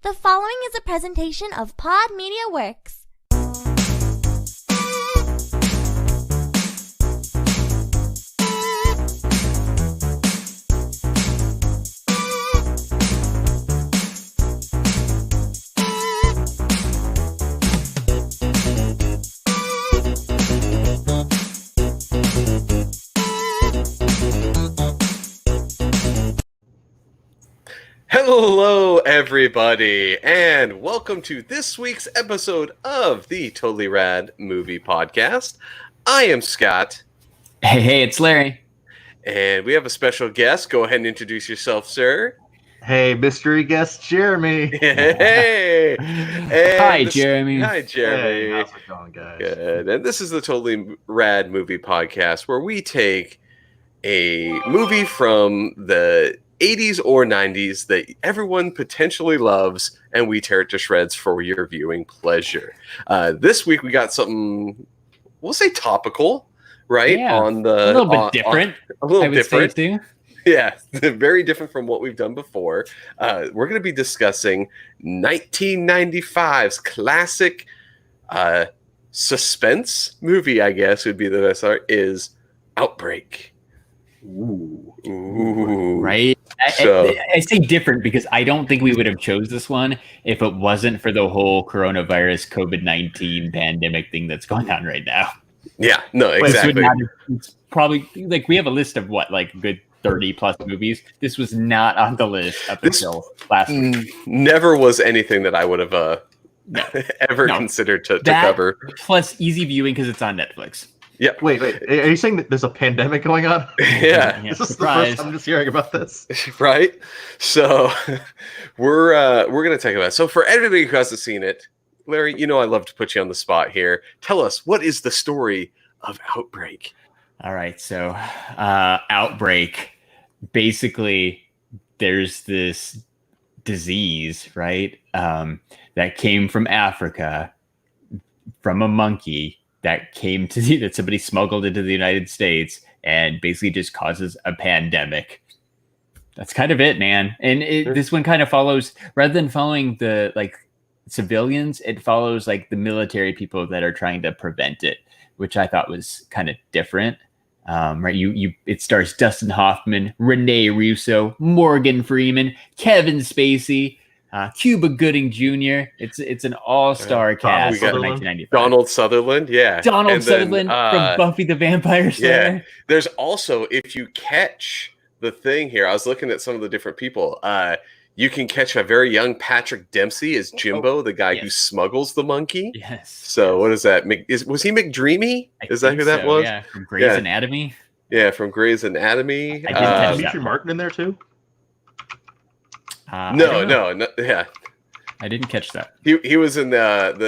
The following is a presentation of Pod Media Works. Hello, everybody, and welcome to this week's episode of the Totally Rad Movie Podcast. I am Scott. Hey, it's Larry. And we have a special guest. Go ahead and introduce yourself, sir. Hey, mystery guest Jeremy. Hey! Hi, Jeremy. Hi, Jeremy. Hey, how's it going, guys? Good. And this is the Totally Rad Movie Podcast, where we take a movie from the 80s or 90s that everyone potentially loves, and we tear it to shreds for your viewing pleasure. This week we got something, we'll say topical, right? Yeah, a little bit different. A little I would different. say too. Yeah, very different from what we've done before. We're going to be discussing 1995's classic suspense movie, I guess would be the best art, is Outbreak. Ooh. Right? So, I say different because I don't think we would have chose this one if it wasn't for the whole coronavirus COVID-19 pandemic thing that's going on right now. yeah, no, This would exactly. not have- it's probably like we have a list of what, like good 30 plus movies. This was not on the list up until last week. Never was anything that I would have ever No. considered to That- cover. Plus easy viewing because it's on Netflix. Wait, are you saying that there's a pandemic going on? Yeah, Yeah, This is the surprise. first time I'm just hearing about this. right. So we're gonna talk about it. So for everybody who hasn't seen it, Larry, you know I love to put you on the spot here. Tell us, what is the story of Outbreak? All right, so Outbreak. Basically, there's this disease, right, that came from Africa, from a monkey that came to that somebody smuggled into the United States, and basically just causes a pandemic. That's kind of it, man. And this one kind of follows, rather than following the like civilians, it follows like the military people that are trying to prevent it, which I thought was kind of different. Right, it stars Dustin Hoffman, Rene Russo, Morgan Freeman, Kevin Spacey, Cuba Gooding Jr. It's an all-star cast got for 1995. Donald Sutherland, yeah. Donald And then, Sutherland from Buffy the Vampire Slayer. Yeah. There's also, if you catch the thing here, I was looking at some of the different people. You can catch a very young Patrick Dempsey as Jimbo, the guy who smuggles the monkey. Yes. So what is that? Was he McDreamy? Is that think who that so, was? Yeah, from Grey's Yeah. Anatomy. Yeah, from Grey's Anatomy. I didn't catch Dimitri Martin in there too? I don't know. No, yeah. I didn't catch that. He was in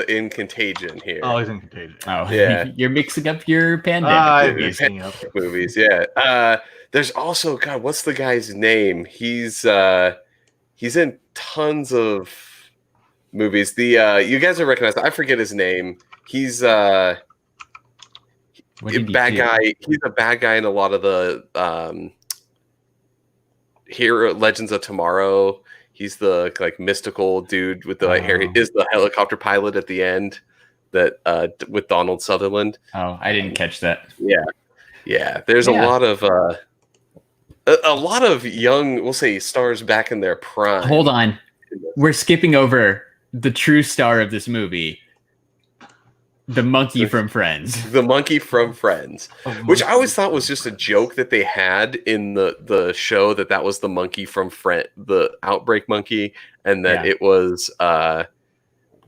in Contagion here. Oh, he's in Contagion. Oh, Yeah. You're mixing up your pandemic I'm movies. mixing up. Movies, yeah. There's also, God, what's the guy's name? He's in tons of movies. You guys will recognize. I forget his name. He's What a did he bad do? guy. He's a bad guy in a lot of the Hero Legends of Tomorrow. He's the like mystical dude with the hair. He is the helicopter pilot at the end that with Donald Sutherland. Oh, I didn't catch that. Yeah. There's Yeah. a lot of young, we'll say, stars back in their prime. Hold on. We're skipping over the true star of this movie, the monkey from Friends. The monkey from Friends, which I always thought was just a joke that they had in the show, that was the monkey from the Outbreak monkey, and that it was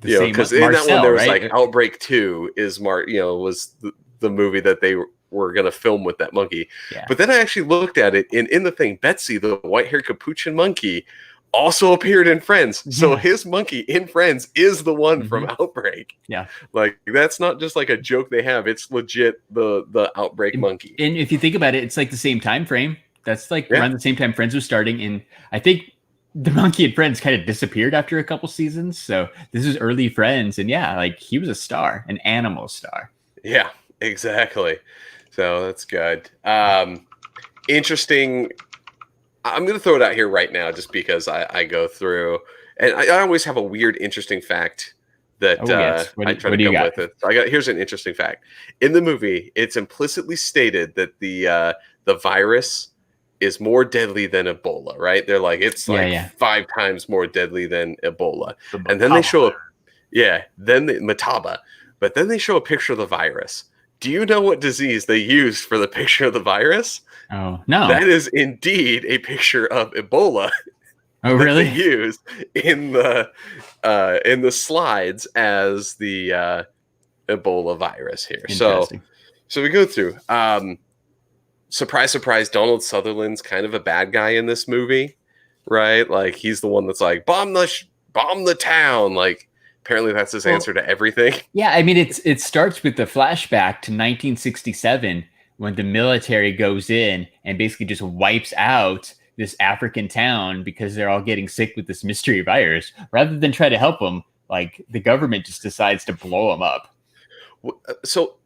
because in that one Marcel, there was right? like Outbreak 2 is was the movie that they were going to film with that monkey. Yeah. But then I actually looked at it in the thing. Betsy, the white-haired capuchin monkey, also appeared in Friends. So his monkey in Friends is the one from Outbreak. Yeah. Like, that's not just like a joke they have. It's legit the Outbreak monkey. And if you think about it, it's like the same time frame. That's like around the same time Friends was starting. And I think the monkey and Friends kind of disappeared after a couple seasons. So this is early Friends. And yeah, like he was a star, an animal star. Yeah, exactly. So that's good. Interesting. I'm going to throw it out here right now just because I go through And I always have a weird, interesting fact that yes. I try to come with it. So here's an interesting fact. In the movie, it's implicitly stated that the virus is more deadly than Ebola, right? They're like, it's 5 times more deadly than Ebola. And then they show then the Mataba. But then they show a picture of the virus. Do you know what disease they used for the picture of the virus? Oh, no. That is indeed a picture of Ebola. Oh, really? They used in the slides as the Ebola virus here. So we go through. Surprise, surprise! Donald Sutherland's kind of a bad guy in this movie, right? Like he's the one that's like bomb the town. Like apparently that's his answer to everything. Yeah, I mean it starts with the flashback to 1967 when the military goes in and basically just wipes out this African town because they're all getting sick with this mystery virus. Rather than try to help them, like the government just decides to blow them up. So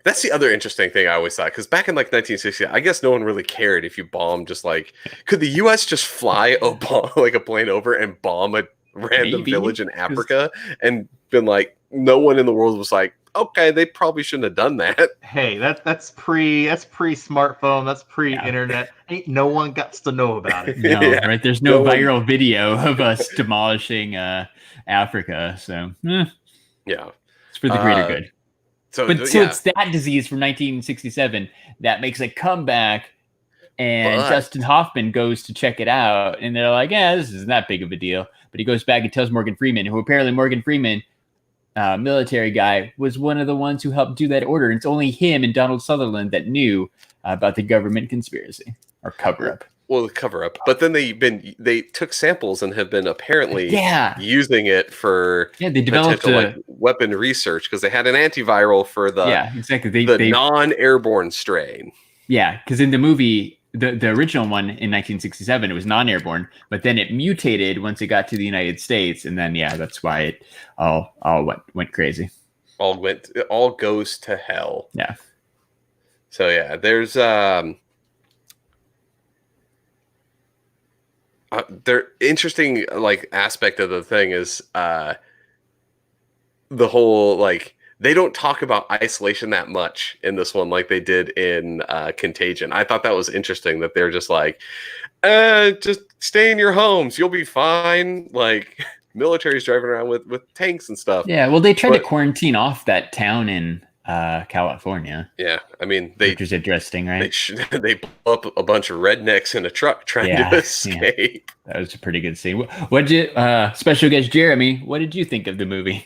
that's the other interesting thing I always thought, because back in like 1960, I guess no one really cared if you bombed. Just like, could the U.S. just fly a plane over and bomb a random village in Africa and been like, no one in the world was like, okay, they probably shouldn't have done that. Hey, that's pre smartphone, that's pre internet. Ain't no one got to know about it. No, right? There's no viral video of us demolishing Africa, so it's for the greater good. So it's that disease from 1967 that makes a comeback, and Justin Hoffman goes to check it out, and they're like, yeah, this isn't that big of a deal. But he goes back and tells Morgan Freeman, who apparently Morgan Freeman, military guy, was one of the ones who helped do that order. And it's only him and Donald Sutherland that knew about the government conspiracy or cover-up. Well, the cover-up. But then they took samples and have been apparently using it for they developed weapon research, because they had an antiviral for the the non-airborne strain. Yeah, because in the movie, the original one in 1967, it was non-airborne, but then it mutated once it got to the United States, and then that's why it all went crazy. It all goes to hell. Yeah. So there's interesting aspect of the thing is the whole they don't talk about isolation that much in this one like they did in Contagion. I thought that was interesting that they're just like, just stay in your homes, you'll be fine. Like military's driving around with tanks and stuff. Yeah, well, they tried to quarantine off that town in California. Yeah, I mean which is interesting, right? They blow up a bunch of rednecks in a truck trying to escape. Yeah. That was a pretty good scene. What did you, special guest Jeremy? What did you think of the movie?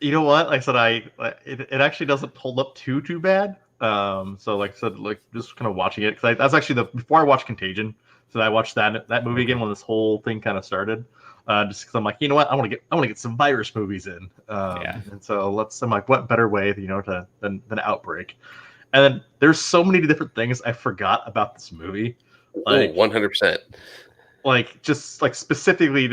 You know what? Like I said, it actually doesn't hold up too bad. So like I said, just kind of watching it, because that's actually before I watched Contagion. So I watched that movie again when this whole thing kind of started. Just because I'm like, you know what, I want to get some virus movies in. And so I'm like, what better way, than Outbreak? And then there's so many different things I forgot about this movie. 100%. Specifically,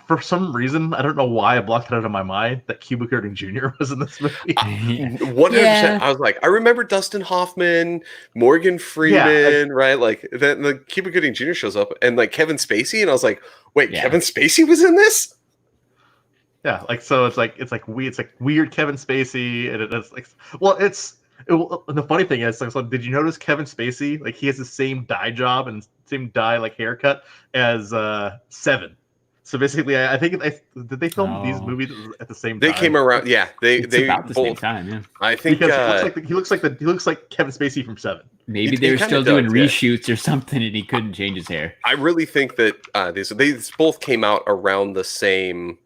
for some reason, I don't know why I blocked it out of my mind that Cuba Gooding Jr. was in this movie. 100%. I was like, I remember Dustin Hoffman, Morgan Freeman, right? Like then the Cuba Gooding Jr. shows up, and Kevin Spacey, and I was like, wait, Kevin Spacey was in this? Yeah, so it's weird Kevin Spacey, and the funny thing is, so did you notice Kevin Spacey? He has the same dye job and same dye haircut as Seven. So basically, I think did they film these movies at the same time? They came around, they about the same time. Yeah, I think because he looks like Kevin Spacey from Seven. Maybe they were still doing reshoots or something, and he couldn't change his hair. I really think that these both came out around the same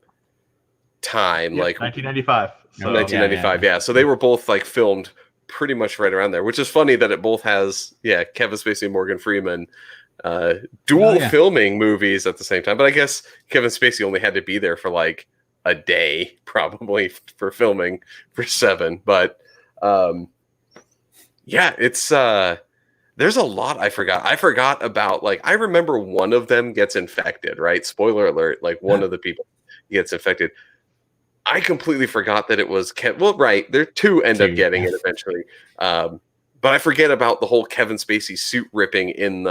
time, 1995. So. 1995, yeah. So they were both filmed pretty much right around there, which is funny that it both has Kevin Spacey and Morgan Freeman dual filming movies at the same time. But I guess Kevin Spacey only had to be there for a day probably for filming for Seven. But it's there's a lot I forgot. I forgot about I remember one of them gets infected, right? Spoiler alert, one of the people gets infected. I completely forgot that it was there two end up getting it eventually. But I forget about the whole Kevin Spacey suit ripping in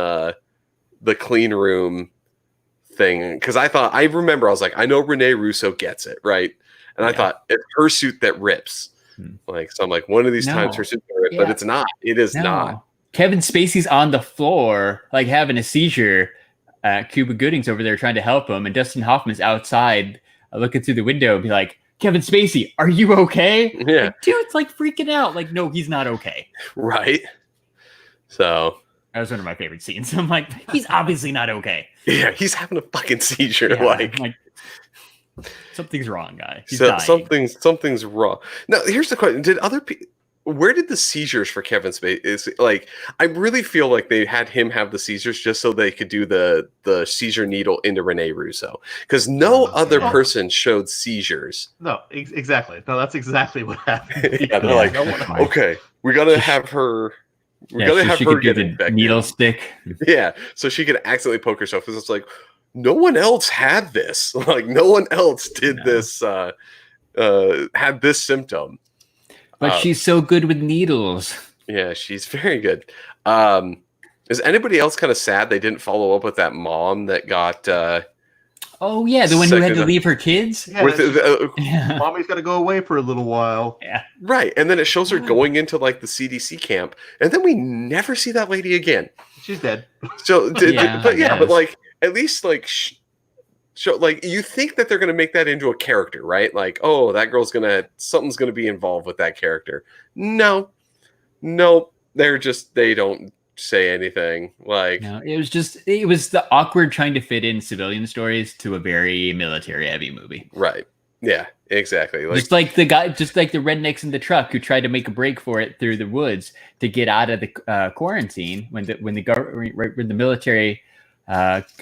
the clean room thing because I remember I was like, I know Rene Russo gets it, right? And I thought it's her suit that rips. Like, so I'm like, one of these times her suit will rip, but it's not. It is not. Kevin Spacey's on the floor, like having a seizure. Cuba Gooding's over there trying to help him, and Dustin Hoffman's outside looking through the window and be like, Kevin Spacey, are you okay? Yeah. Like, dude's like freaking out. Like, no, he's not okay. Right. So that was one of my favorite scenes. I'm like, he's obviously not okay. Yeah, he's having a fucking seizure. Yeah, like something's wrong, guy. He's so, dying. something's wrong. Now, here's the question: did other people? Where did the seizures for Kevin Spacey? Is like, I really feel like they had him have the seizures just so they could do the seizure needle into Rene Russo, because no other person showed seizures. No, exactly. No, that's exactly what happened. Yeah, they're like, okay, we gotta have her. We gotta have her get the needle stick. Yeah, so she could accidentally poke herself. Because it's like, no one else had this. Like, no one else did this. Had this symptom. But she's so good with needles. Yeah, she's very good. Is anybody else kind of sad they didn't follow up with that mom that got? Oh yeah, the one who had to leave her kids. Yeah, Mommy's got to go away for a little while. Yeah, right. And then it shows her going into like the CDC camp, and then we never see that lady again. She's dead. So, but like at least like. So, like, you think that they're going to make that into a character, right? Like, oh, that girl's something's going to be involved with that character. No, they don't say anything. Like, no, it was the awkward trying to fit in civilian stories to a very military heavy movie. Right. Yeah, exactly. Like, just like the rednecks in the truck who tried to make a break for it through the woods to get out of the quarantine when the military.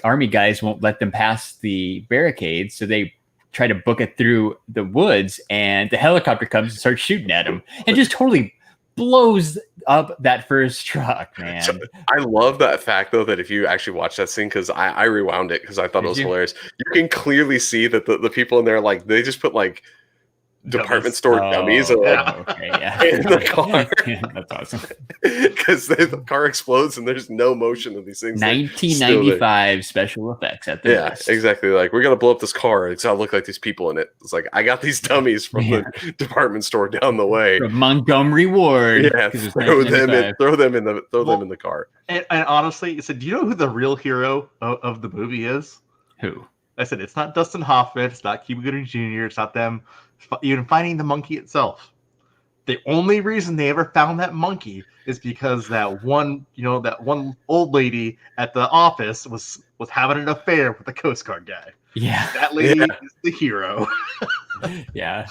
Army guys won't let them pass the barricades, so they try to book it through the woods, and the helicopter comes and starts shooting at them and just totally blows up that first truck, man. So, I love that fact, though, that if you actually watch that scene, because I rewound it because I thought it was hilarious, you can clearly see that the people in there, like, they just put, like, department store dummies in the car. Yeah, that's awesome. Because the car explodes and there's no motion of these things. 1995 special effects at the best. Exactly. Like, we're gonna blow up this car. It's gotta look like these people in it. It's like, I got these dummies from the department store down the way. From Montgomery Ward. Yeah, throw them in the car. And honestly, you said, do you know who the real hero of the movie is? Who? I said, it's not Dustin Hoffman, it's not Cuba Gooding Jr., it's not them even finding the monkey itself. The only reason they ever found that monkey is because that one old lady at the office was having an affair with the Coast Guard guy. Yeah. That lady is the hero. Yeah.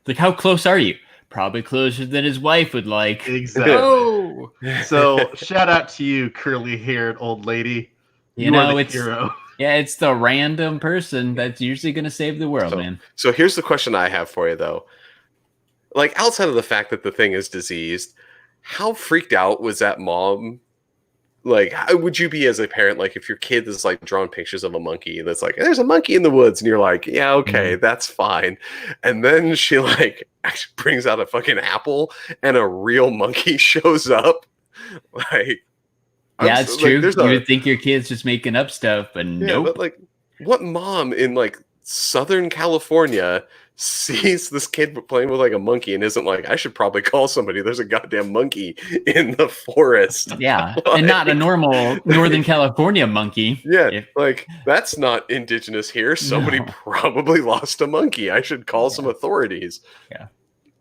Like, how close are you? Probably closer than his wife would like. Exactly. Oh. So shout out to you, curly-haired old lady. You are the hero. Yeah, it's the random person that's usually going to save the world, man. So here's the question I have for you, though. Like, outside of the fact that the thing is diseased, how freaked out was that mom? Like, how would you be as a parent? Like, if your kid is like drawing pictures of a monkey that's like, there's a monkey in the woods, and you're like, yeah, okay, that's fine. And then she like actually brings out a fucking apple, and a real monkey shows up. Like, yeah, it's true. You would think your kid's just making up stuff, but nope. But like, what mom in like Southern California sees this kid playing with like a monkey and isn't like, I should probably call somebody? There's a goddamn monkey in the forest. Yeah, and not a normal Northern California monkey. Yeah, like, that's not indigenous here. Somebody probably lost a monkey. I should call some authorities. Yeah,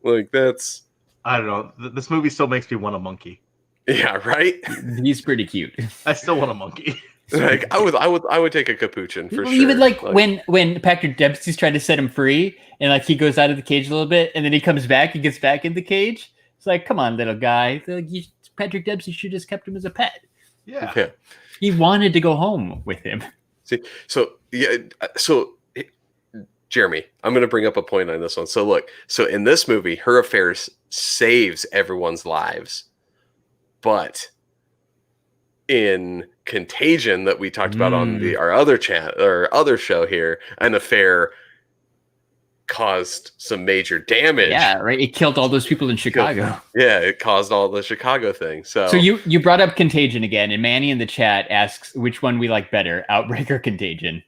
like, that's. I don't know. This movie still makes me want a monkey. Yeah, right. He's pretty cute. I still want a monkey. Like, I would take a capuchin for sure. Even like when Patrick Dempsey's trying to set him free, and like he goes out of the cage a little bit, and then he comes back, he gets back in the cage. It's like, come on, little guy. Like, Patrick Dempsey should have just kept him as a pet. Yeah. He wanted to go home with him. See, so Jeremy, I'm going to bring up a point on this one. So look, so in this movie, her affair saves everyone's lives. But in Contagion that we talked about on our other chat or other show here, an affair caused some major damage. Yeah, right. It killed all those people in Chicago. Yeah, it caused all the Chicago thing. So you brought up Contagion again, and Manny in the chat asks which one we like better, Outbreak or Contagion.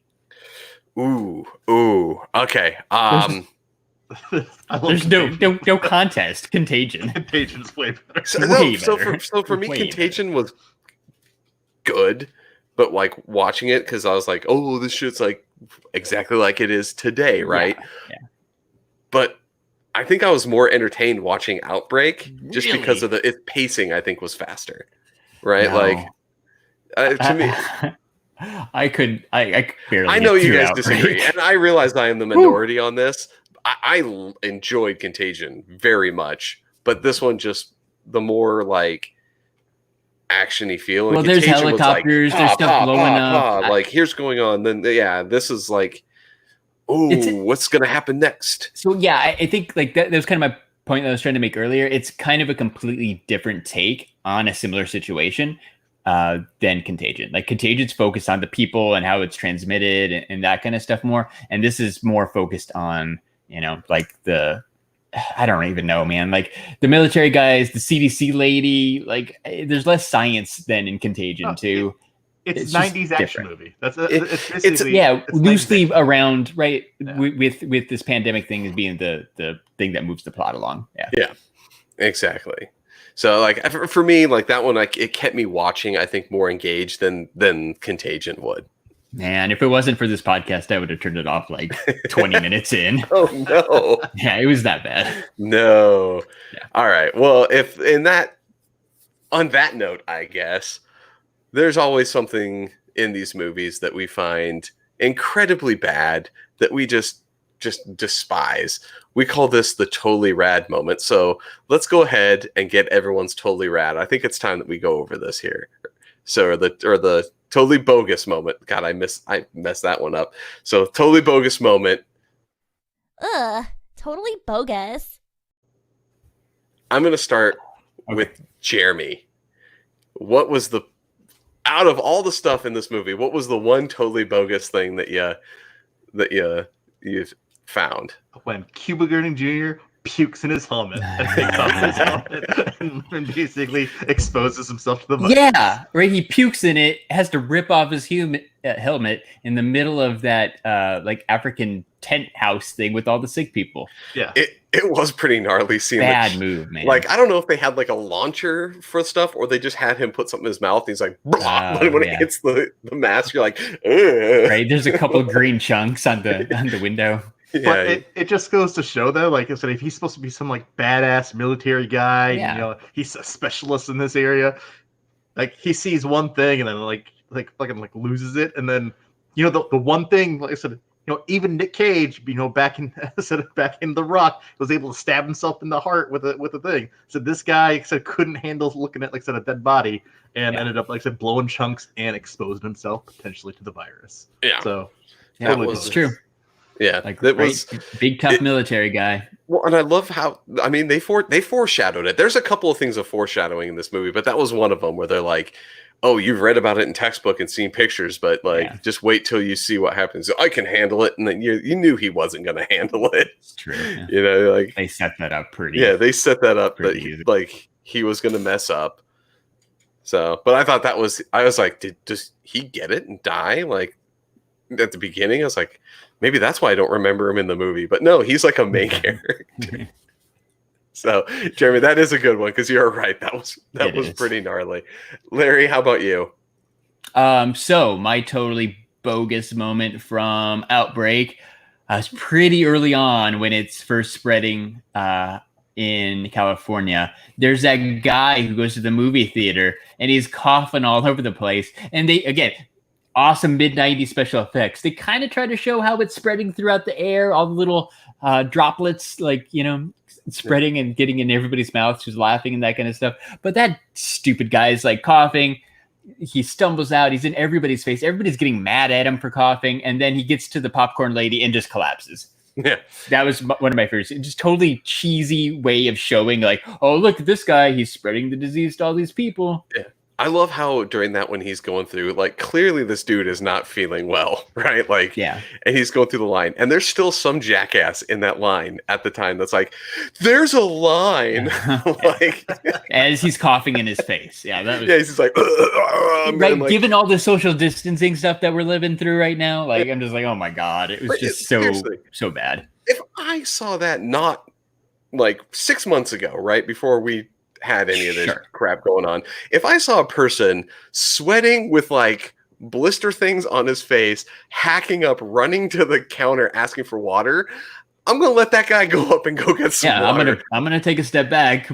Ooh. Okay. There's no contest. Contagion. Contagion's way better. So for me, Way Contagion was good, but like watching it because I was like, oh, this shit's like exactly like it is today, right? Yeah. But I think I was more entertained watching Outbreak just Really? because of its pacing. I think was faster, right? No. Like to me. I barely. I know get you through guys Outbreak. disagree, and I realize I am the minority on this. I enjoyed Contagion very much, but this one just the more like action-y feel. Well, there's Contagion was helicopters, like, there's stuff blowing up. like here's going on. Then this is like, oh, what's gonna happen next? So yeah, I think like that was kind of my point that I was trying to make earlier. It's kind of a completely different take on a similar situation than Contagion. Like Contagion's focused on the people and how it's transmitted and that kind of stuff more, and this is more focused on like I don't even know, man. Like the military guys, the CDC lady. Like there's less science than in Contagion too. It's 90s action movie. It's loosely 90s around right yeah. with this pandemic thing as being the thing that moves the plot along. Yeah, exactly. So like for me, like that one, it kept me watching. I think more engaged than Contagion would. Man, if it wasn't for this podcast, I would have turned it off like 20 minutes in. Oh no! Yeah, it was that bad. No. Yeah. All right. Well, on that note, I guess there's always something in these movies that we find incredibly bad that we just despise. We call this the totally rad moment. So let's go ahead and get everyone's totally rad. I think it's time that we go over this here. So or the totally bogus moment. God, I messed that one up. So totally bogus moment. Ugh, totally bogus. I'm gonna start with Jeremy. What was out of all the stuff in this movie, what was the one totally bogus thing that you found? When Cuba Gooding Jr. pukes in his helmet and takes off his helmet and basically exposes himself to the virus. Yeah, right. He pukes in it, has to rip off his helmet in the middle of that like African tent house thing with all the sick people. Yeah, it was pretty gnarly seeing bad move, man. Like I don't know if they had like a launcher for stuff or they just had him put something in his mouth. And he's like, when it hits the mask, you're like, ugh. Right. There's a couple of green chunks on the window. Yeah. But it just goes to show though, like I said, if he's supposed to be some like badass military guy, he's a specialist in this area. Like he sees one thing and then like loses it, and then the one thing, like I said, even Nick Cage, back in The Rock, was able to stab himself in the heart with a thing. So this guy couldn't handle looking at a dead body and ended up blowing chunks and exposing himself potentially to the virus. Yeah. So that was true. Yeah, like that was big tough military guy. Well, and I love how they foreshadowed it. There's a couple of things of foreshadowing in this movie, but that was one of them where they're like, "Oh, you've read about it in textbook and seen pictures, but just wait till you see what happens. I can handle it." And then you knew he wasn't going to handle it. It's true. Yeah. Like they set that up pretty. Yeah, they set that up that he was going to mess up. So, but I thought I was like, does he get it and die? Like at the beginning, I was like, maybe that's why I don't remember him in the movie. But no, he's like a main character. So, Jeremy, that is a good one because you're right. That was pretty gnarly. Larry, how about you? So my totally bogus moment from Outbreak was pretty early on when it's first spreading in California. There's that guy who goes to the movie theater and he's coughing all over the place. And they, again, awesome mid-90s special effects. They kind of try to show how it's spreading throughout the air, all the little droplets, spreading and getting in everybody's mouths who's laughing and that kind of stuff. But that stupid guy is coughing. He stumbles out. He's in everybody's face. Everybody's getting mad at him for coughing. And then he gets to the popcorn lady and just collapses. Yeah. That was one of my favorites. Just totally cheesy way of showing oh, look at this guy. He's spreading the disease to all these people. Yeah. I love how during that when he's going through, like clearly this dude is not feeling well, right? Like, Yeah. and he's going through the line, and there's still some jackass in that line at the time that's like, "There's a line," like as he's coughing in his face. Yeah, that was yeah, he's just like, right. like, Given all the social distancing stuff that we're living through right now, like I'm just like, oh my god, it was just so bad. If I saw that not like 6 months ago, right before we had any of this crap going on, if I saw a person sweating with like blister things on his face, hacking up, running to the counter, asking for water, I'm gonna let that guy go up and go get some water. I'm gonna take a step back.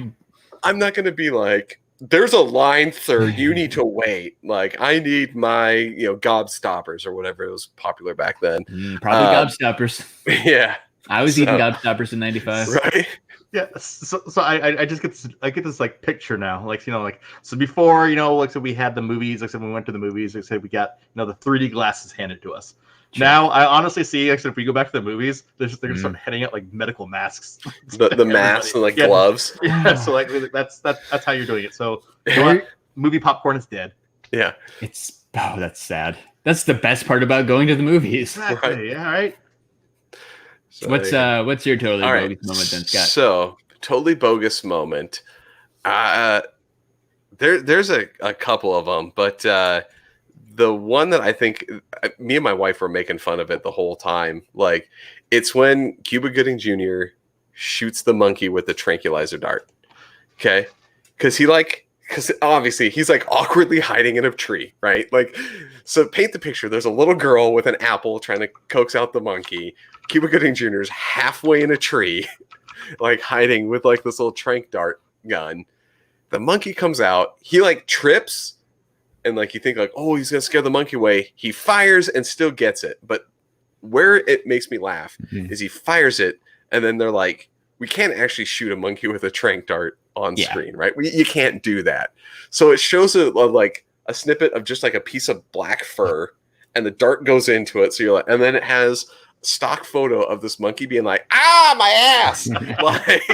I'm not gonna be like, there's a line, sir. You need to wait. Like, I need my, gobstoppers or whatever it was popular back then. Probably gobstoppers. Yeah. I was eating gobstoppers in '95. Right. Yeah, so I just get this like picture now, like so before like so we had the movies, like so we went to the movies, like so we got the 3D glasses handed to us. Sure. Now I honestly see, like so if we go back to the movies, they're gonna start handing out like medical masks, the masks and like gloves. Yeah, so like that's how you're doing it. So movie popcorn is dead. Yeah, that's sad. That's the best part about going to the movies. Exactly. Right. Yeah. Right. So what's your totally bogus moment then, Scott? So totally bogus moment. There's a couple of them, but the one that I think me and my wife were making fun of it the whole time. Like, it's when Cuba Gooding Jr. shoots the monkey with the tranquilizer dart. Okay, because obviously he's like awkwardly hiding in a tree, right? Like, so paint the picture. There's a little girl with an apple trying to coax out the monkey. Cuba Gooding Jr. is halfway in a tree, like hiding with like this little tranq dart gun. The monkey comes out. He like trips, and like you think like, oh, he's gonna scare the monkey away. He fires and still gets it. But where it makes me laugh is he fires it, and then they're like, we can't actually shoot a monkey with a tranq dart on screen, right? You can't do that. So it shows like a snippet of just like a piece of black fur, and the dart goes into it. So you're like, and then it has stock photo of this monkey being like, my ass. Like,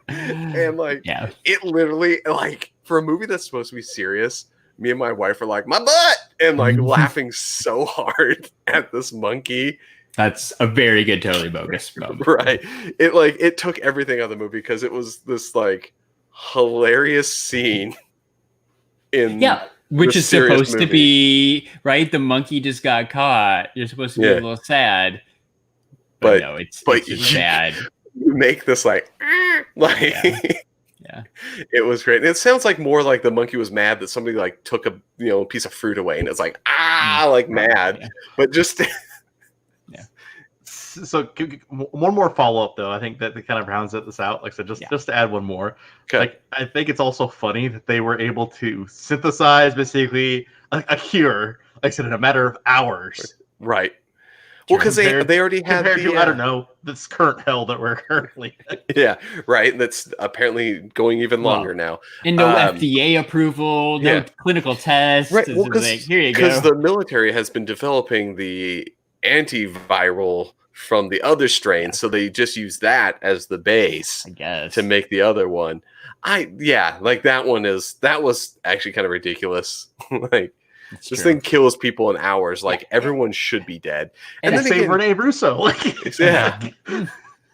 and like, it literally, like, for a movie that's supposed to be serious, me and my wife are like, my butt, and like laughing so hard at this monkey. That's a very good totally bogus moment. Right. It took everything out of the movie because it was this like hilarious scene in which is supposed to be right. The monkey just got caught. You're supposed to be a little sad, but no, it's just sad. You make this like it was great. And it sounds like more like the monkey was mad that somebody like took a piece of fruit away, and it's like like mad, but just So one more follow up though. I think that kind of rounds this out. Like, so just to add one more. Okay. Like, I think it's also funny that they were able to synthesize basically a cure, like I said, in a matter of hours. Right. Well, because they already had compared to I don't know, this current hell that we're currently in. Yeah, right. That's apparently going even longer now. And no FDA approval, no clinical tests. Right. Well, here you go. Because the military has been developing the antiviral from the other strain, so they just use that as the base, I guess, to make the other one. Like that was actually kind of ridiculous. Like, this thing kills people in hours. Like, everyone should be dead. And then save Rene Russo.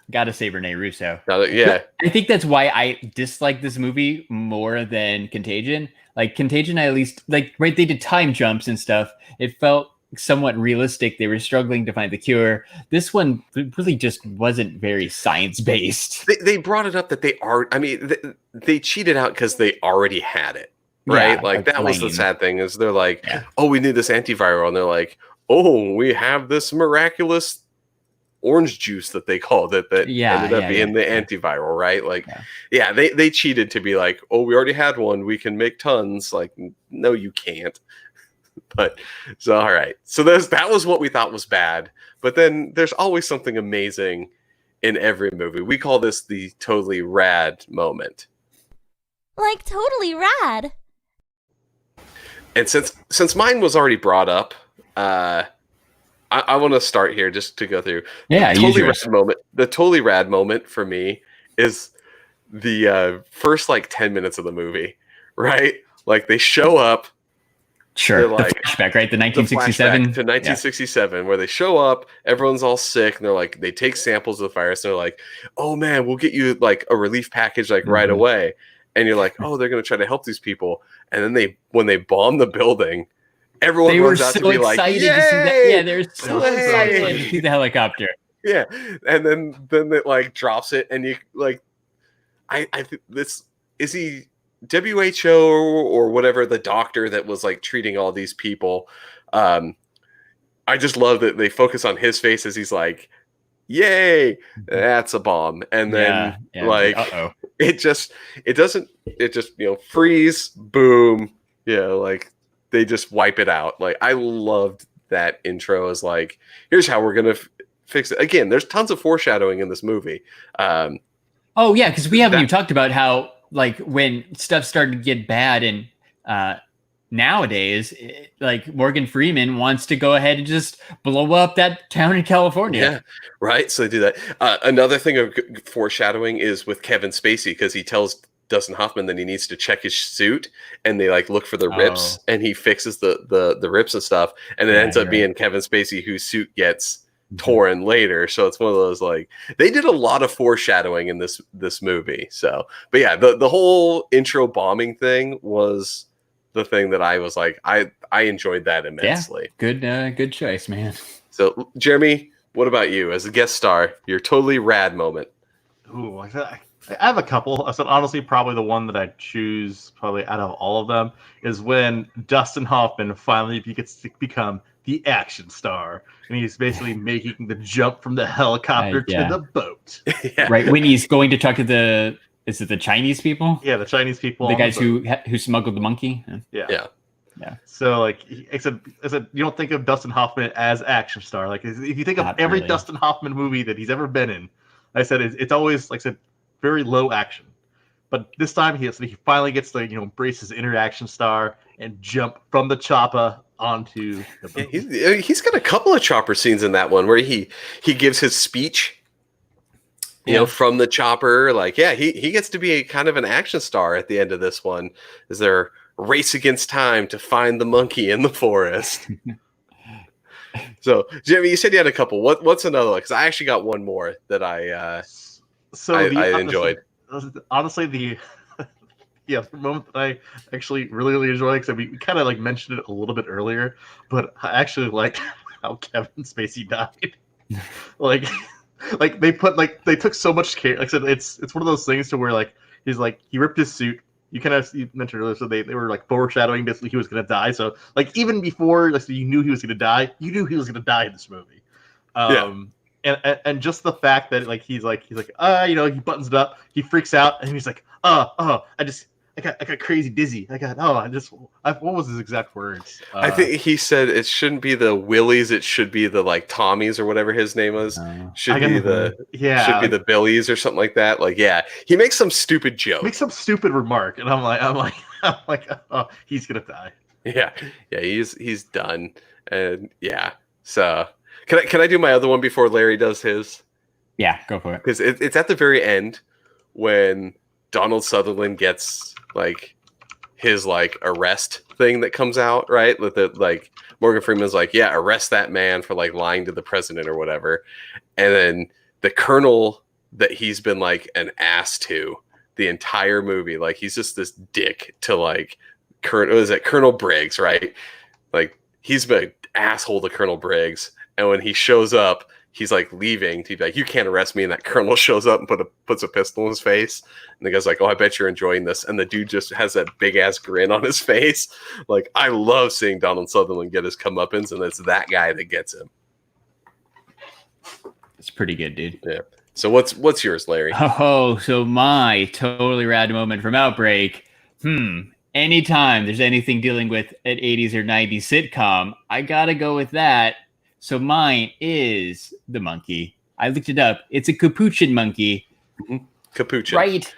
Gotta save Rene Russo. Yeah. I think that's why I dislike this movie more than Contagion. Like, Contagion, I at least they did time jumps and stuff. It felt somewhat realistic. They were struggling to find the cure. This one really just wasn't very science-based. They brought it up that they cheated out because they already had it, right? That was the sad thing, is they're like, oh, we need this antiviral, and they're like, oh, we have this miraculous orange juice that they called it that ended up being the antiviral, right? Like, they cheated to be like, oh, we already had one, we can make tons. Like, no, you can't. But so, all right. So that was what we thought was bad. But then there's always something amazing in every movie. We call this the totally rad moment. Like, totally rad. And since mine was already brought up, I want to start here just to go through. Yeah, totally rad moment. The totally rad moment for me is the first like 10 minutes of the movie, right? Like they show up. Sure. Like, the flashback, right? The the 1967 flashback to 1967, where they show up, everyone's all sick, and they're like, they take samples of the virus, and they're like, "Oh man, we'll get you like a relief package like right away." And you're like, "Oh, they're gonna try to help these people." And then when they bomb the building, everyone runs out to be like, "Yay!" To see that. Yeah, they're so excited to see the helicopter. Yeah, and then it like drops it, and you like, I think this is he. WHO or whatever, the doctor that was like treating all these people. I just love that they focus on his face as he's like, "Yay, that's a bomb!" And then like, it just freeze, boom, like they just wipe it out. Like I loved that intro as like, here's how we're gonna fix it. Again, there's tons of foreshadowing in this movie. Because we haven't even talked about how, like, when stuff started to get bad and nowadays, like Morgan Freeman wants to go ahead and just blow up that town in California. Yeah, right. So they do that. Another thing of foreshadowing is with Kevin Spacey, because he tells Dustin Hoffman that he needs to check his suit, and they like look for the rips, and he fixes the rips and stuff, and it ends up being Kevin Spacey whose suit gets torn later. So it's one of those, like, they did a lot of foreshadowing in this movie. So, but yeah, the whole intro bombing thing was the thing that I was like, I enjoyed that immensely. Yeah, good choice, man. So Jeremy, what about you as a guest star? Your totally rad moment. Ooh, I have a couple. I said honestly, probably the one that I choose probably out of all of them is when Dustin Hoffman finally gets to become the action star, and he's basically making the jump from the helicopter to the boat. Right, when he's going to talk to the Chinese people? Yeah, the Chinese people. The guys who smuggled the monkey? Yeah. So like, except you don't think of Dustin Hoffman as action star. Like if you think of every Dustin Hoffman movie that he's ever been in, I said it's always, like I said, very low action. But this time he finally gets to embrace his inner action star and jump from the chopper onto the boat. He's got a couple of chopper scenes in that one where he gives his speech, from the chopper. Like, he gets to be a kind of an action star at the end of this one. Is there race against time to find the monkey in the forest? So, Jimmy, you said you had a couple. What's another one? Because I actually got one more that I enjoyed. Honestly, the moment that I actually really enjoyed, because we kind of like mentioned it a little bit earlier, but I actually liked how Kevin Spacey died. like they took so much care. Like I said, it's one of those things to where like he ripped his suit. You mentioned earlier, so they were like foreshadowing basically he was gonna die. So like even before you knew he was gonna die, you knew he was gonna die in this movie. And just the fact that like he's like he buttons it up, he freaks out, and he's like, I got crazy dizzy. What was his exact words? I think he said it shouldn't be the Willies, it should be the like Tommies or whatever his name was. Should be the Billies or something like that. Like, he makes some stupid joke. Makes some stupid remark, and I'm like, oh, he's gonna die. Yeah, he's done. And so can I do my other one before Larry does his? Yeah, go for it. Because it's at the very end when Donald Sutherland gets like his like arrest thing that comes out, right? With the like Morgan Freeman's like, arrest that man for like lying to the president or whatever. And then the colonel that he's been like an ass to the entire movie, like he's just this dick to like Colonel Briggs, right? Like he's been an asshole to Colonel Briggs. And when he shows up, he's like leaving to be like, you can't arrest me. And that colonel shows up and puts a pistol in his face. And the guy's like, oh, I bet you're enjoying this. And the dude just has that big ass grin on his face. Like, I love seeing Donald Sutherland get his comeuppance, and it's that guy that gets him. It's pretty good, dude. Yeah. So what's yours, Larry? Oh, so my totally rad moment from Outbreak. Anytime there's anything dealing with an 80s or 90s sitcom, I gotta go with that. So mine is the monkey. I looked it up. It's a capuchin monkey. Capuchin. Right.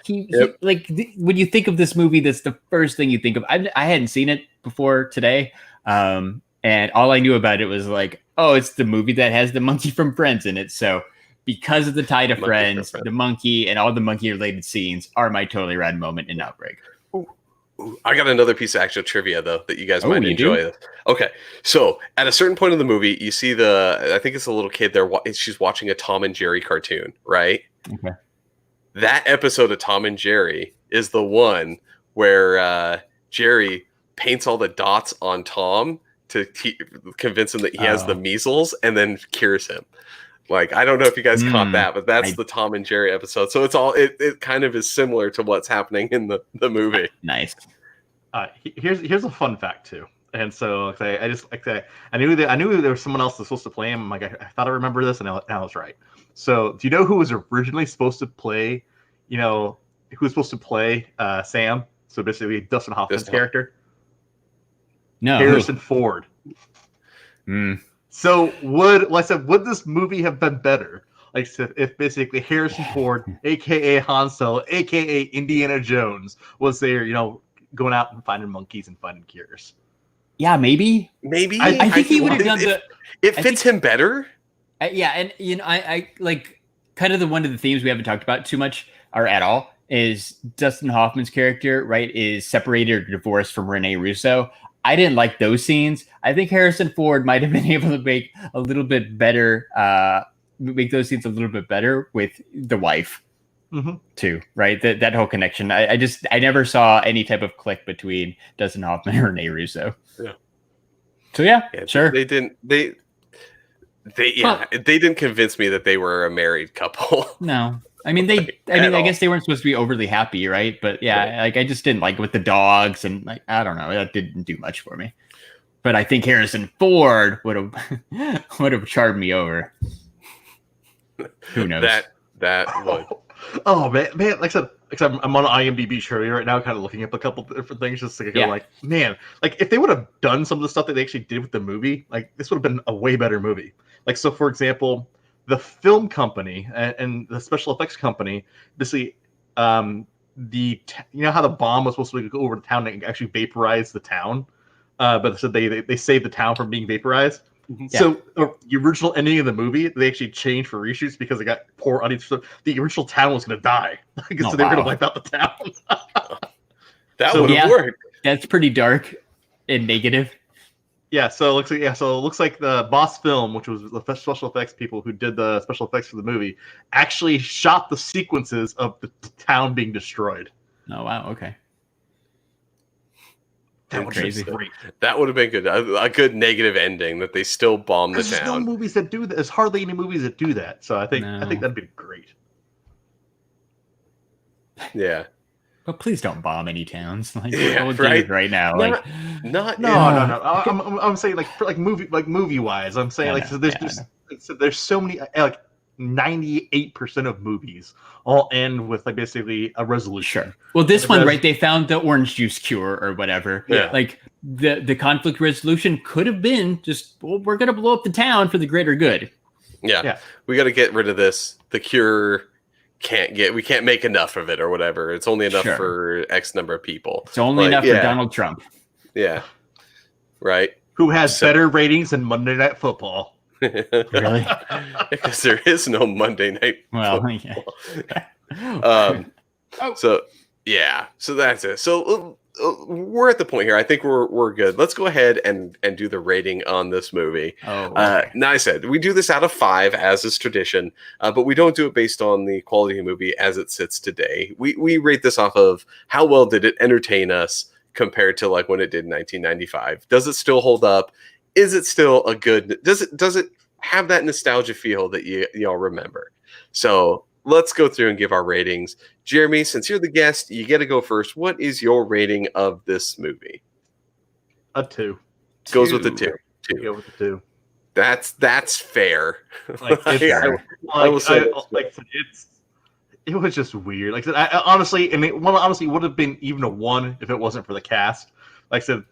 When you think of this movie, that's the first thing you think of. I hadn't seen it before today. And all I knew about it was like, oh, it's the movie that has the monkey from Friends in it. So because of the tie to Friends, the monkey and all the monkey related scenes are my totally rad moment in Outbreak. Ooh, I got another piece of actual trivia though that you guys might you enjoy. do? Okay, so at a certain point in the movie, you see I think it's a little kid there. She's watching a Tom and Jerry cartoon, right? Okay. That episode of Tom and Jerry is the one where Jerry paints all the dots on Tom to convince him that he has the measles, and then cures him. Like, I don't know if you guys caught that, but that's the Tom and Jerry episode. So it kind of is similar to what's happening in the movie. Nice. Here's a fun fact too. And so I knew there was someone else that was supposed to play him. I'm like, I thought I remember this, and now I was right. So do you know who was originally supposed to play? Who was supposed to play Sam? So basically, Dustin Hoffman's character. No, Harrison Ford. So would this movie have been better? Like if basically Harrison Ford, aka Han Solo, aka Indiana Jones, was there, going out and finding monkeys and finding cures? Yeah, maybe. I think he would have done it fits him better. Yeah, and I like kind of one of the themes we haven't talked about too much or at all is Dustin Hoffman's character, right, is separated or divorced from Rene Russo. I didn't like those scenes. I think Harrison Ford might have been able to make a little bit better, make those scenes a little bit better with the wife too, right? That whole connection. I never saw any type of click between Dustin Hoffman and Rene Russo. Yeah. So yeah, sure. They didn't convince me that they were a married couple. No. I guess they weren't supposed to be overly happy, right? But yeah, like I just didn't like it with the dogs, and like I don't know, that didn't do much for me. But I think Harrison Ford would have charmed me over. Who knows? That would. Oh man! Like I said, I'm on IMDb trivia right now, kind of looking up a couple different things, just to go like, man, like if they would have done some of the stuff that they actually did with the movie, like this would have been a way better movie. Like so, for example, the film company and the special effects company, basically, how the bomb was supposed to go over the town and actually vaporize the town, but so they saved the town from being vaporized. Yeah. So the original ending of the movie, they actually changed for reshoots because they got poor audience. So the original town was going to die, so they were going to wipe out the town. That would have worked. That's pretty dark and negative. Yeah, so it looks like the Boss Film, which was the special effects people who did the special effects for the movie, actually shot the sequences of the town being destroyed. Oh wow, okay. That would have been great. That would have been good. A good negative ending that they still bomb the town. There's no movies that do that. There's hardly any movies that do that. So I think that'd be great. Yeah. But please don't bomb any towns. Like, right now. No. I'm saying like movie wise. I'm saying there's so many 98% of movies all end with like basically a resolution. Sure. Well, this one, right? They found the orange juice cure or whatever. Yeah. Like the conflict resolution could have been just, well, we're gonna blow up the town for the greater good. Yeah. We got to get rid of this. The cure we can't make enough of it or whatever. It's only enough for X number of people. It's only enough for Donald Trump. Yeah. Right. Who has better ratings than Monday Night Football? Really? Because there is no Monday Night Football. Yeah. So that's it. So we're at the point here. I think we're good. Let's go ahead and do the rating on this movie. Okay. Now I said we do this out of 5 as is tradition, but we don't do it based on the quality of the movie as it sits today. We rate this off of how well did it entertain us compared to like when it did in 1995. Does it still hold up? Is it still a good? Does it have that nostalgia feel that y'all remember? So let's go through and give our ratings. Jeremy, since you're the guest, you get to go first. What is your rating of this movie? A 2. Goes with the 2. Go with the 2. That's fair. Like, it was just weird. Like I said, honestly, it would have been even a 1 if it wasn't for the cast. Like I said,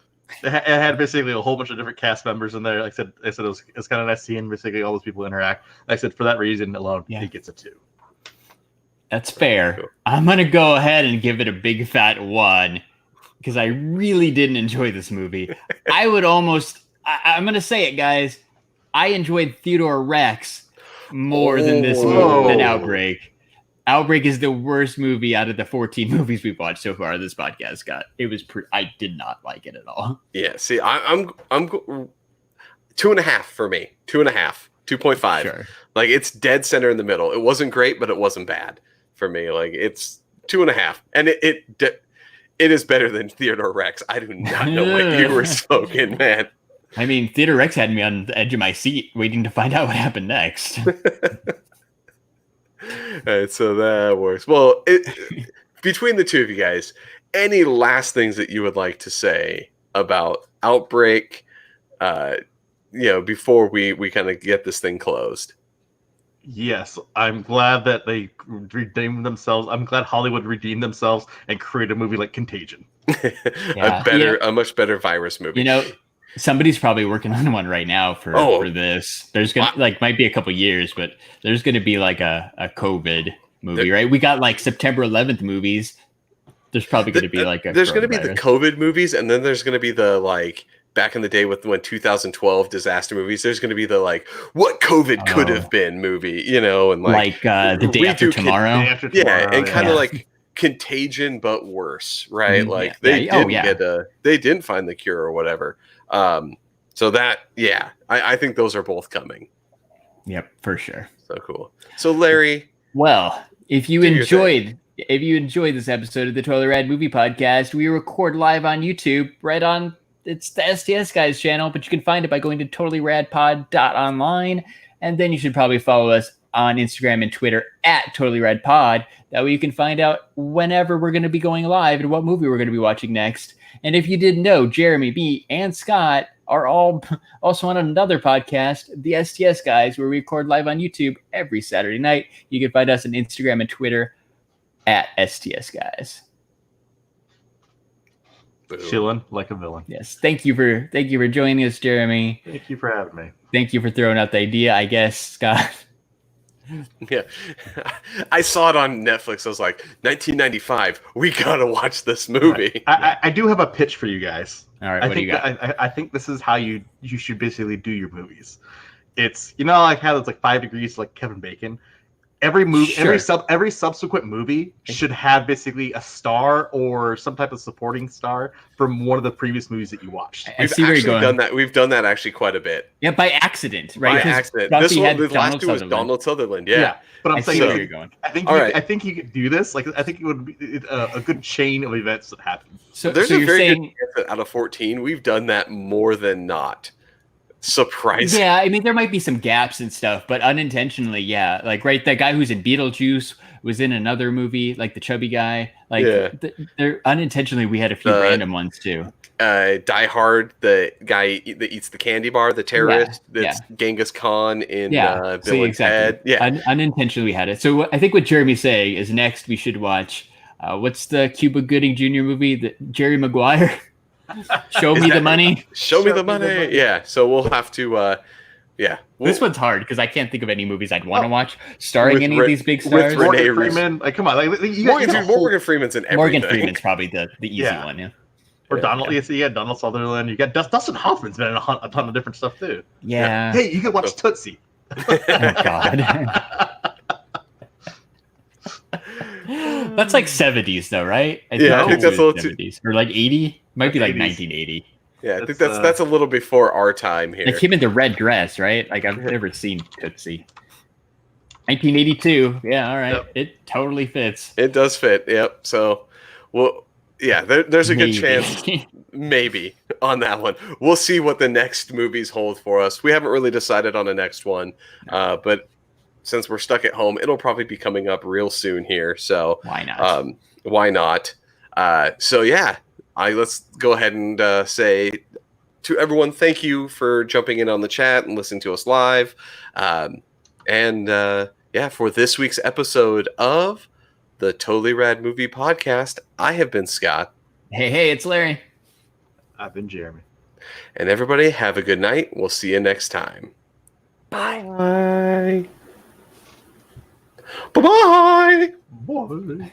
it had basically a whole bunch of different cast members in there. Like I said, it's kind of nice seeing basically all those people interact. Like I said, for that reason alone, it gets a 2. That's fair. Cool. I'm going to go ahead and give it a big fat 1 because I really didn't enjoy this movie. I would almost, I'm going to say it, guys. I enjoyed Theodore Rex more than this movie, than Outbreak. Outbreak is the worst movie out of the 14 movies we've watched so far. This podcast, Scott. It was. I did not like it at all. Yeah. See, I'm 2.5 for me. 2.5. 2.5. Sure. Like it's dead center in the middle. It wasn't great, but it wasn't bad for me. Like it's 2.5, and it is better than Theodore Rex. I do not know what you were smoking, man. I mean, Theodore Rex had me on the edge of my seat, waiting to find out what happened next. All right, so that works. Well, between the two of you guys, any last things that you would like to say about Outbreak? Before we kind of get this thing closed. Yes, I'm glad that they redeemed themselves. I'm glad Hollywood redeemed themselves and created a movie like Contagion. A much better virus movie. Somebody's probably working on one right now for this. There's gonna might be a couple years, but there's gonna be like a COVID movie, right? We got like September 11th movies. There's probably gonna be like there's gonna be the COVID movies, and then there's gonna be the like back in the day when 2012 disaster movies. There's gonna be the like what COVID could have been movie, and like the day after tomorrow. And kind of like Contagion, but worse, right? Like they didn't find the cure or whatever. So that, I think those are both coming. Yep, for sure. So cool. So Larry, well, if you enjoyed this episode of the Totally Rad Movie Podcast, we record live on YouTube, right on it's the STS Guys channel, but you can find it by going to totallyradpod.online, and then you should probably follow us on Instagram and Twitter at totallyradpod. That way you can find out whenever we're going to be going live and what movie we're going to be watching next. And if you didn't know, Jeremy, B, and Scott are all also on another podcast, the STS Guys, where we record live on YouTube every Saturday night. You can find us on Instagram and Twitter at STS Guys. Chilling like a villain. Yes. Thank you for joining us, Jeremy. Thank you for having me. Thank you for throwing out the idea, I guess, Scott. Yeah. I saw it on Netflix. I was like, 1995. We gotta watch this movie. I do have a pitch for you guys. All right, what do you got? I think this is how you should basically do your movies. It's like how it's like 5 degrees like Kevin Bacon. Every movie, Sure. every subsequent movie should have basically a star or some type of supporting star from one of the previous movies that you watched. I see where you're going. Done that. We've done that actually quite a bit. Yeah, by accident, right? By accident. This one, the last two was Donald Sutherland. Yeah. But I'm saying, where you're going. I think you could do this. Like, I think it would be a good chain of events that happen. So there's a very good chance that out of 14, we've done that more than not. Surprising. Yeah, I mean, there might be some gaps and stuff, but unintentionally, yeah. Like, right, that guy who's in Beetlejuice was in another movie, like the chubby guy. Like, there unintentionally, we had a few random ones too. Die Hard, the guy that eats the candy bar, the terrorist, that's Genghis Khan in Bill and Ted. Yeah, unintentionally we had it. So I think what Jeremy's saying is next we should watch, what's the Cuba Gooding Jr. movie, Jerry Maguire? Show me the money. Show me the money. Yeah. So we'll have to. This one's hard because I can't think of any movies I'd want to watch starring any of these big stars. With Morgan Freeman. Like, come on. Like, Morgan Freeman's in everything. Morgan Freeman's probably the easy one. Yeah. Or Donald. Donald Sutherland. You got Dustin Hoffman's been in a ton of different stuff too. Yeah. Hey, you can watch Tootsie. Oh God. That's like 70s though, right? I think that's a little 70s. Or like 80. Might be like 1980. Yeah, I think that's a little before our time here. Like him in the red dress, right? Like I've never seen Tootsie. 1982. Yeah, all right. Yep. It totally fits. It does fit. Yep. So, well, yeah, there's a good chance maybe on that one. We'll see what the next movies hold for us. We haven't really decided on the next one, but since we're stuck at home, it'll probably be coming up real soon here. So why not? Why not? So yeah, let's go ahead and say to everyone, thank you for jumping in on the chat and listening to us live. For this week's episode of the Totally Rad Movie Podcast, I have been Scott. Hey, it's Larry. I've been Jeremy. And everybody, have a good night. We'll see you next time. Bye. Bye-bye. Bye.